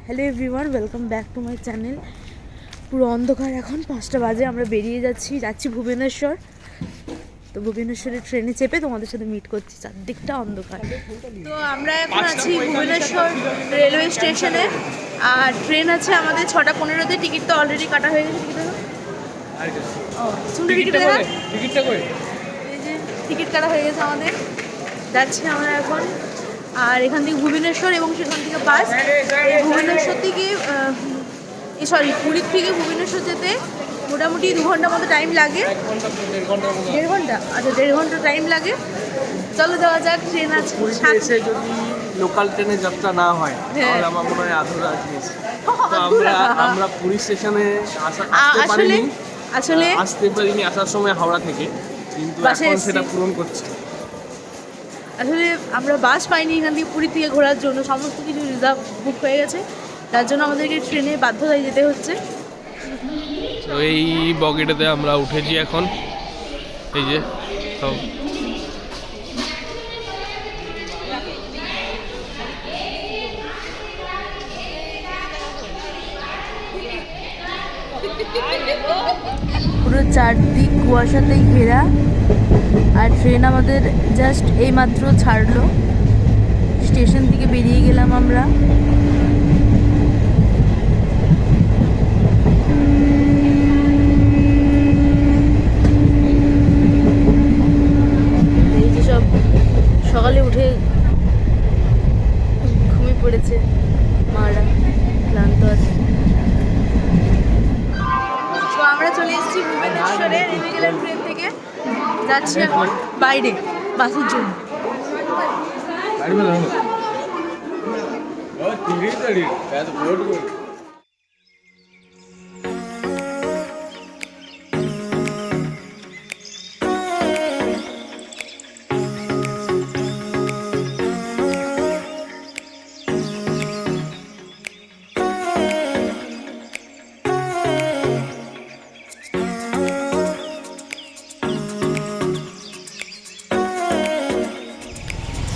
Hello everyone, welcome back to my channel. পুরো অন্ধকার, এখন 5টা বাজে। আমরা বেরিয়ে যাচ্ছি ভুবনেশ্বর। তো ভুবনেশ্বরের ট্রেনে চেপে তোমাদের সাথে মিট করছি। চারদিকটা অন্ধকার। তো আমরা এখন আছি ভুবনেশ্বর রেলওয়ে স্টেশনে, আর ট্রেন আছে আমাদের 6:15-তে। টিকিট তো অলরেডি কাটা হয়ে গেছে। টিকিট কাটা হয়ে গেছে আমাদের। যাচ্ছি আমরা এখন, আর এখান থেকে ভুবনেশ্বর এবং সেখান থেকে বাস। ভুবনেশ্বর থেকে পুরীর থেকে ভুবনেশ্বর যেতে মোটামুটি 2 ঘন্টা মতো টাইম লাগে। 1.5 ঘন্টা? আচ্ছা, 1.5 ঘন্টা টাইম লাগে। চলো যাওয়া যাক। ট্রেন আছে। যদি লোকাল ট্রেনে যাত্রা না হয় তাহলে আমার মনে হয় আধুরা জিনিস। আমরা পুরী স্টেশনে আসতে পারিনি আসার সময় হাওড়া থেকে, কিন্তু এখন সেটা পূরণ করছি। আসলে আমরা বাস পাইনি এখান থেকে পুরী থেকে ঘোরার জন্য, সমস্ত কিছু রিজার্ভ বুক হয়ে গেছে। তার জন্য আমাদেরকে ট্রেনে বাধ্যতায় যেতে হচ্ছে। তো এই বগিটাতে আমরা উঠেছি এখন। এই যে সব পুরো চারদিক কুয়াশাতেই ঘেরা, আর ট্রেন আমাদের জাস্ট এইমাত্র ছাড়লো। স্টেশন থেকে বেরিয়ে গেলাম আমরা। এই যে সব সকালে উঠে ঘুমিয়ে পড়েছে মারা, ক্লান্ত আছে। তো আমরা চলে এসেছি ভুবনেশ্বরে, নেমে গেলাম ট্রেন থেকে। যাচ্ছি এখন বাইরে বাসের জন্য।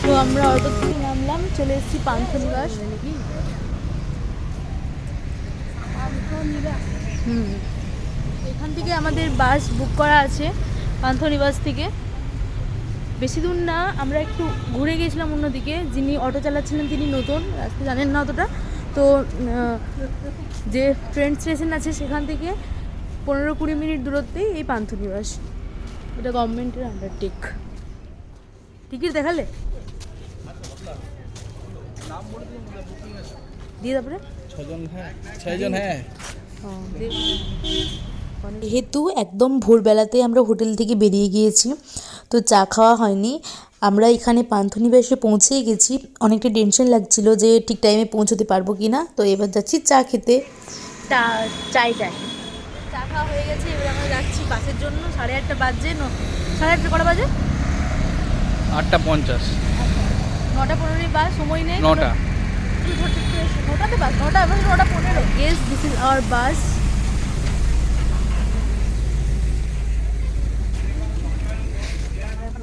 তো আমরা অটো থেকে নামলাম, চলে এসেছি পান্থনিবাস। এখান থেকে আমাদের বাস বুক করা আছে পান্থনিবাস থেকে। বেশি দূর না, আমরা একটু ঘুরে গিয়েছিলাম অন্যদিকে। যিনি অটো চালাচ্ছিলেন তিনি নতুন, রাস্তা জানেন না অতটা। তো যে ট্রেন স্টেশন আছে সেখান থেকে 15-20 মিনিট দূরত্বেই এই পান্থনিবাস। এটা গভর্নমেন্টের আন্ডারটেক। টিকিট দেখালে দিয়ে, তারপরে 6 জন হ্যাঁ। যেহেতু একদম ভোরবেলাতে আমরা হোটেল থেকে বেরিয়ে গিয়েছি, তো চা খাওয়া হয়নি। আমরা এখানে পান্থনিবাসে পৌঁছেই গেছি। অনেকটা টেনশন লাগছিল যে ঠিক টাইমে পৌঁছতে পারবো কি না। তো এবার যাচ্ছি চা খেতে। চা খাওয়া হয়ে গেছে। এবার আমরা যাচ্ছি বাসের জন্য। 8:30 বাজে। 8:30 কটা বাজে? 8:50। 9:15 বাস, সময় নেই। 9টা। 9টাতে বাস? 9:15। ইয়েস, দিস ইজ আওয়ার বাস।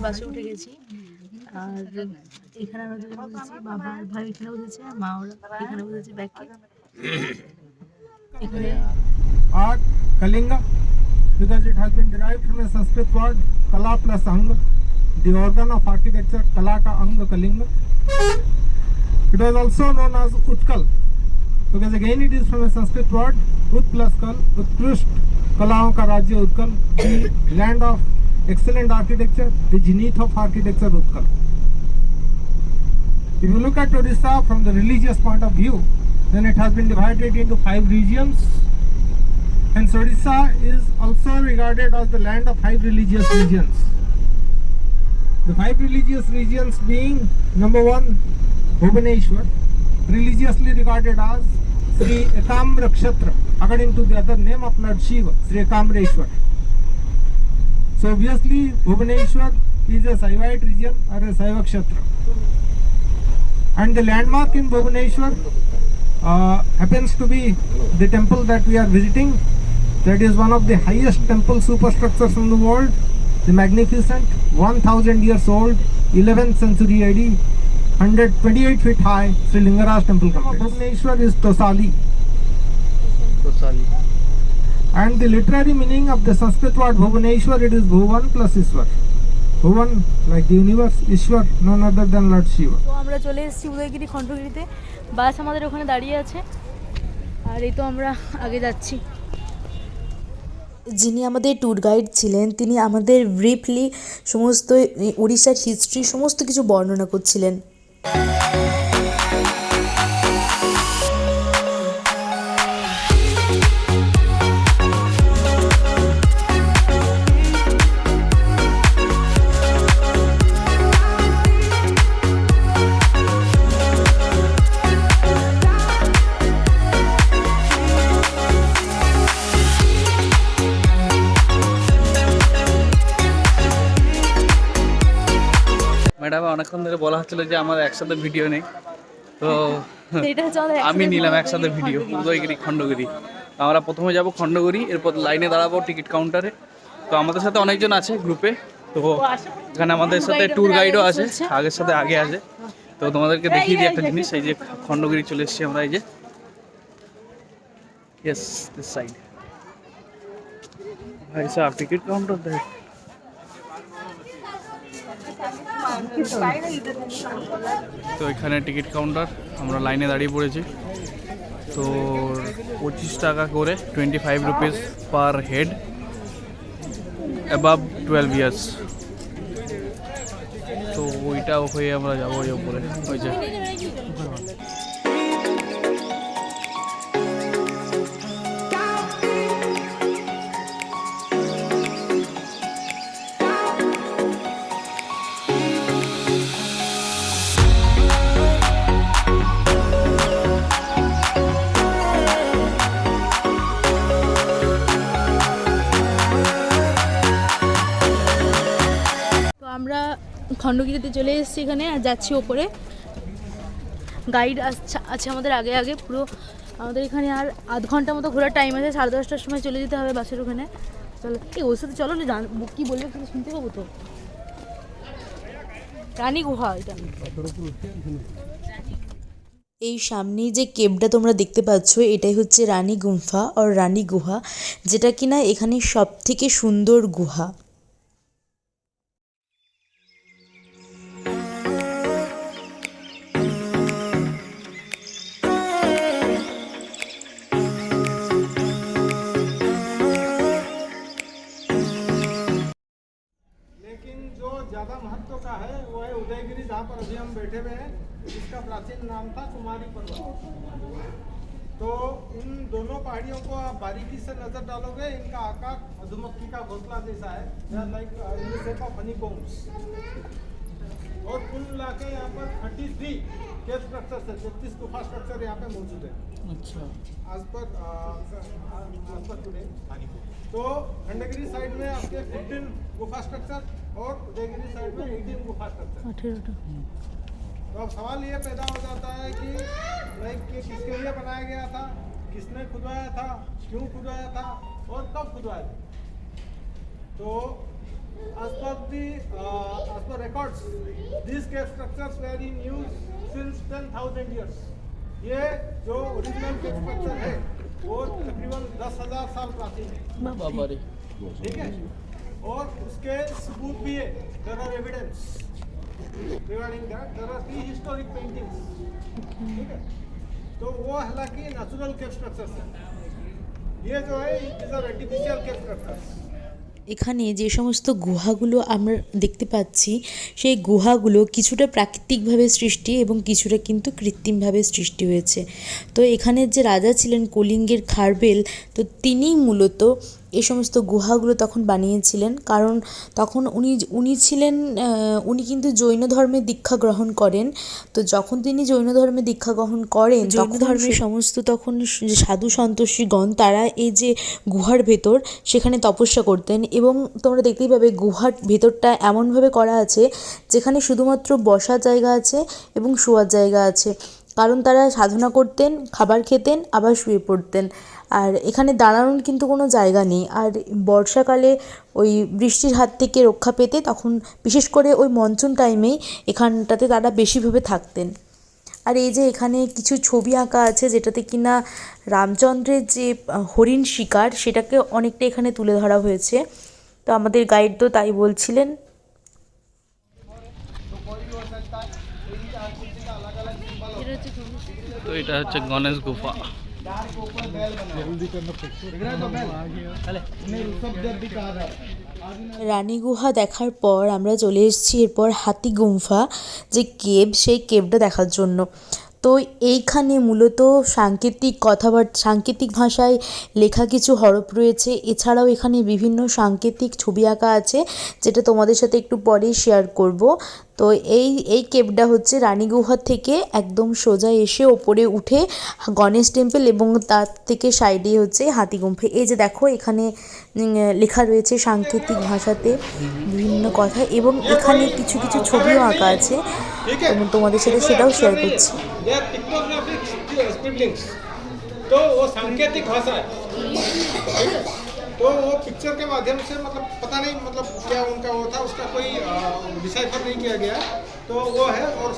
বাসে উঠে গেছি, আর এখানে আমরা দুজন বসেছি। বাবা আর ভাই এখানে বসেছে, আর মা ওরা এখানে বসেছে ব্যাকে। এখানে art kalinga, because it has been derived from a Sanskrit word kala plus anga, the organ of architecture kalaka anga kalinga. It was also known as utkal, because again it is from a Sanskrit word ut plus kal, utkrusht kalaon ka rajya utkal, the land of excellent architecture, the zenith of architecture utkal. If you look at Odisha from the religious point of view, then it has been divided into 5 regions. And Odisha is also regarded as the land of 5 religious regions. The 5 religious regions being, number 1, Bhubaneswar, religiously regarded as Sri Ekamra Kshetra, according to the other name of Lord Shiva, Sri Ekamreshwar. So obviously Bhubaneswar is a Saivite region or a Saiva Kshetra. And the landmark in Bhubaneswar happens to be the temple that we are visiting. That is one of the highest temple superstructures in the world, the magnificent 1000 years old 11th century AD 128 feet high Sri Lingaraj temple complex. Bhubaneswar is Tosali. Tosali. And the literary meaning of the Sanskrit word Bhubaneswar, it is Bhuvan plus Iswar. Bhuvan, like the universe, Ishwar, none other than Lord Shiva. তো আমরা চলে এসেছি উদয়গিরি খণ্ডগিরিতে, বাস আমাদের ওখানে দাঁড়িয়ে আছে আর এই তো আমরা আগে যাচ্ছি। যিনি আমাদের ট্যুর গাইড ছিলেন তিনি আমাদের ব্রিফলি সমস্ত উড়িষ্যার হিস্ট্রি সমস্ত কিছু বর্ণনা করছিলেন। ম্যাডাম অনেকক্ষণ ধরে বলা হচ্ছিল যে আমার একসাথে ভিডিও নেই, তো এটা হচ্ছে আমাদের আমি accident নিলাম হওয়ার একসাথে ভিডিও উদয়গিরি খণ্ডগিরি। আমরা প্রথমে যাব খণ্ডগিরি, এরপর লাইনে দাঁড়াবো টিকিট কাউন্টারে। তো আমাদের সাথে অনেকজন আছে গ্রুপে, তো এখানে আমাদের সাথে ট্যুর গাইডও আছে, আগের সাথে আগে আছে। তো তোমাদেরকে দেখিয়ে দিই একটা জিনিস, এই যে খণ্ডগিরি চলে এসেছি আমরা, এই যে यस दिस साइड भाई साहब टिकट काउंटर देख। তো এখানে টিকিট কাউন্টার, আমরা লাইনে দাঁড়িয়ে পড়েছি। তো 25 টাকা করে, 25 rupees per head, above 12 years. তো ওইটা হয়ে আমরা যাবো ওই উপরে, ওই যে আমরা খণ্ডগিরিতে চলে এসেছি এখানে আর যাচ্ছি ওপরে। গাইড আছে আমাদের আগে আগে পুরো। আমাদের এখানে আর আধ ঘন্টা মতো ঘোরার টাইম আছে, 10:30টার সময় চলে যেতে হবে বাসের ওখানে। চলো এই ওর সাথে চলো না, কি বলবে কিছু শুনতে পাবো তো। রানী গুহা এটা। এই সামনেই যে কেভটা তোমরা দেখতে পাচ্ছ এটাই হচ্ছে রানী গুম্ফা আর রানী গুহা, যেটা কিনা এখানে সব থেকে সুন্দর গুহা। लेकिन जो ज्यादा महत्व का है वो है उदयगिरी, जहाँ पर अभी हम बैठे हुए हैं। इसका प्राचीन नाम था कुमारी पर्वत। तो इन दोनों पहाड़ियों को आप बारीकी से नजर डालोगे, इनका आकार मधुमक्खी का घोंसला जैसा है, like in the shape of honeycombs. और कुल मिला के यहाँ पर 33 केव स्ट्रक्चर है, 33 गुफा स्ट्रक्चर यहाँ पे मौजूद है। अच्छा, आज पर टुडे। तो खंडगिरी साइड में आपके 15 गुफा स्ट्रक्चर और उदयगिरी साइड में 18 गुफा स्ट्रक्चर। 18টা। तो अब सवाल ये पैदा हो जाता है कि लाइक ये किसके लिए बनाया गया था, किसने खुदवाया था, क्यों खुदवाया था और कब खुदवाया था। तो as per records, these cave structures were in use since 10,000 years. ये जो ओरिजिनल केव स्ट्रक्चर है वो तकरीबन 10,000 साल प्राचीन है, बाबा रे। ठीक है। और उसके सबूत भी है, there are evidence regarding that, there are 3 historic paintings, ठीक है। तो वो हालांकि नेचुरल केव स्ट्रक्चर्स हैं, ये जो है is are artificial cave structures. এখানে যে সমস্ত গুহাগুলো আমরা দেখতে পাচ্ছি সেই গুহাগুলো কিছুটা প্রাকৃতিকভাবে সৃষ্টি এবং কিছুটা কিন্তু কৃত্রিমভাবে সৃষ্টি হয়েছে। তো এখানের যে রাজা ছিলেন কলিঙ্গের খারবেল, তো তিনিই মূলত এই সমস্ত গুহাগুলো তখন বানিয়েছিলেন, কারণ তখন উনি ছিলেন উনি কিন্তু জৈন ধর্মে দীক্ষা গ্রহণ করেন। তো যখন তিনি জৈন ধর্মে দীক্ষা গ্রহণ করেন, জৈন ধর্মের সমস্ত তখন সাধু সন্তোষীগণ তারা এই যে গুহার ভেতর সেখানে তপস্যা করতেন। এবং তোমরা দেখতেই পাবে গুহার ভেতরটা এমনভাবে করা আছে যেখানে শুধুমাত্র বসার জায়গা আছে এবং শোয়ার জায়গা আছে। কারণ তারা সাধনা করতেন, খাবার খেতেন, আবার শুয়ে পড়তেন। আর এখানে দাঁড়ানোর কিন্তু কোনো জায়গা নেই। আর বর্ষাকালে ওই বৃষ্টির হাত থেকে রক্ষা পেতে তখন বিশেষ করে ওই মনসুন টাইমেই এখানটাতে তারা বেশিভাবে থাকতেন। আর এই যে এখানে কিছু ছবি আঁকা আছে যেটাতে কিনা রামচন্দ্রের যে হরিণ শিকার সেটাকে অনেকটা এখানে তুলে ধরা হয়েছে। তো আমাদের গাইড তো তাই বলছিলেন। তো এটা হচ্ছে গণেশ গুফা। রানী গুহা দেখার পর আমরা চলে এসেছি এরপর হাতি গুম্ফা যে কেভ, সেই কেভটা দেখার জন্য। তো এইখানে মূলত সাংকেতিক ভাষায় লেখা কিছু হরফ রয়েছে। এছাড়াও এখানে বিভিন্ন সাংকেতিক ছবি আঁকা আছে যেটা তোমাদের সাথে একটু পরেই শেয়ার করব। তো এই কেভটা হচ্ছে রানী গুহা থেকে একদম সোজা এসে ওপরে উঠে গণেশ টেম্পল এবং তার থেকে সাইডে হচ্ছে হাতিগুম্ফা। এই যে দেখো এখানে লেখা রয়েছে সাংকেতিক ভাষাতে বিভিন্ন কথা এবং এখানে কিছু কিছু ছবিও আঁকা আছে এবং তোমাদের সাথে সেটাও শেয়ার করছি। तो वो सांकेतिक भाषा है, तो वो पिक्चर के माध्यम से मतलब पता नहीं मतलब क्या उनका वो था, उसका कोई डिसाइफर नहीं किया गया, तो वो है। और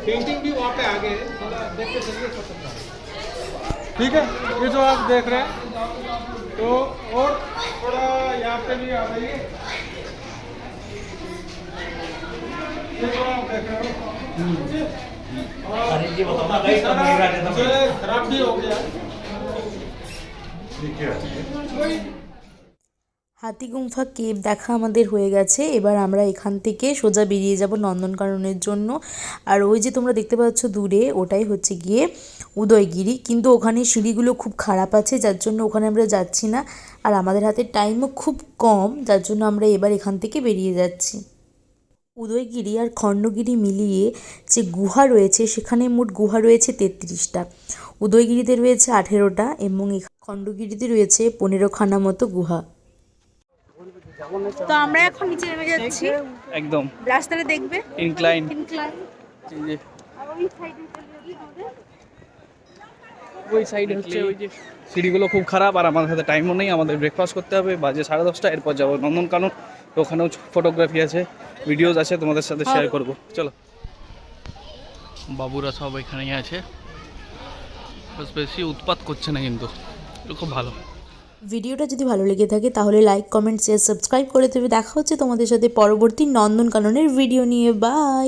पेंटिंग भी वहाँ पे आगे है, थोड़ा देखते चलिए पसंद है। ठीक है, ये जो आप देख रहे हैं, तो और थोड़ा यहाँ पे भी आ जाइए। ये जो आप देख रहे हो खराब भी हो गया। হাতিগুম্ফা কেভ দেখা আমাদের হয়ে গেছে। এবার আমরা এখান থেকে সোজা বেরিয়ে যাব নন্দনকাননের জন্য। আর ওই যে তোমরা দেখতে পাচ্ছ দূরে, ওটাই হচ্ছে গিয়ে উদয়গিরি। কিন্তু ওখানে সিঁড়িগুলো খুব খারাপ আছে, যার জন্য ওখানে আমরা যাচ্ছি না। আর আমাদের হাতে টাইমও খুব কম, যার জন্য আমরা এবার এখান থেকে বেরিয়ে যাচ্ছি। উদয়গিরি আর খণ্ডগিরি মিলিয়ে যে গুহা রয়েছে সেখানে মোট গুহা রয়েছে 33টা। উদয়গিরিতে রয়েছে 18টা এবং খণ্ডগিরিতে রয়েছে 15খানা মতো গুহা। তো আমরা এখন নিচে নেমে যাচ্ছি, একদম রাস্তাটা দেখবে ইনক্লাইন। আর ওই সাইডে চলে যাবি আমাদের। ওই সাইডে হচ্ছে ওই যে সিঁড়িগুলো খুব খারাপ, আর আমাদের হাতে টাইমও নেই। আমাদের ব্রেকফাস্ট করতে হবে, বাজে 10:30। এরপর যাবো নন্দনকানন। তো ওখানেও ফটোগ্রাফি আছে, ভিডিওস আছে, তোমাদের সাথে শেয়ার করব। চলো, বাবুরা সব এখানেই আছে, বেশি উৎপাত করছে না, কিন্তু খুব ভালো। ভিডিওটা যদি ভালো লেগে থাকে তাহলে লাইক, কমেন্ট, শেয়ার, সাবস্ক্রাইব করে দেবে। দেখা হচ্ছে তোমাদের সাথে পরবর্তী নন্দনকাননের ভিডিও নিয়ে। বাই।